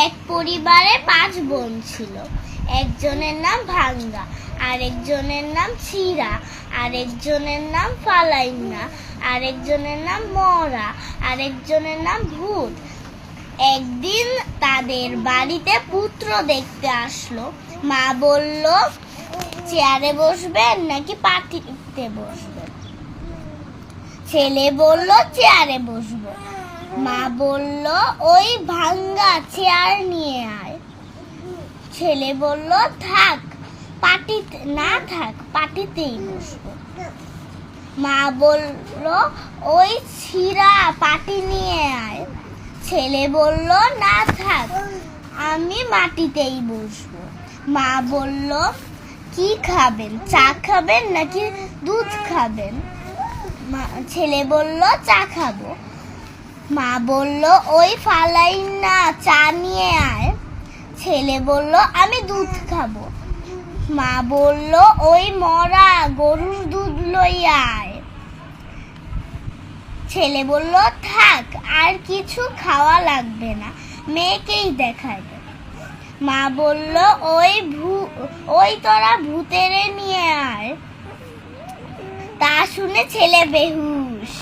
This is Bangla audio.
এক পরিবারে 5 বোন ছিল। একজনের নাম ভাঙ্গা, আরেকজনের নাম চিরা, আরেকজনের নাম ফালাইনা, আরেকজনের নাম মরা, আরেকজনের নাম ভূত। একদিন তাদের বাড়িতে পুত্র দেখতে আসলো। মা বলল, চেয়ারে বসবেন নাকি পাটিতে বসবেন? ছেলে বলল, চেয়ারে বসবো। মা বলল, ওই ভাঙ্গা চেয়ার নিয়ে আয়। ছেলে বলল, থাক, পাটিতে না থাক, পাটিতেই বসবো। মা বলল, ওই ছিঁড়া পাটি নিয়ে আয়। ছেলে বলল, না থাক, আমি মাটিতেই বসবো। মা বলল, কি খাবেন, চা খাবেন নাকি দুধ খাবেন? ছেলে বলল, চা খাবো। মা বলল, ওই ফালাইনা চা নিয়ে আয়। ছেলে বলল, আমি দুধ খাবো। মা বলল, ওই মরা গরুর দুধ লইয়া আয়। ছেলে বলল, থাক, আর কিছু খাওয়া লাগবে না, মেয়েকেই দেখাই দে। মা বলল, ওই তোরা ভূতেরে নিয়ে আয়। তা শুনে ছেলে বেহুশ।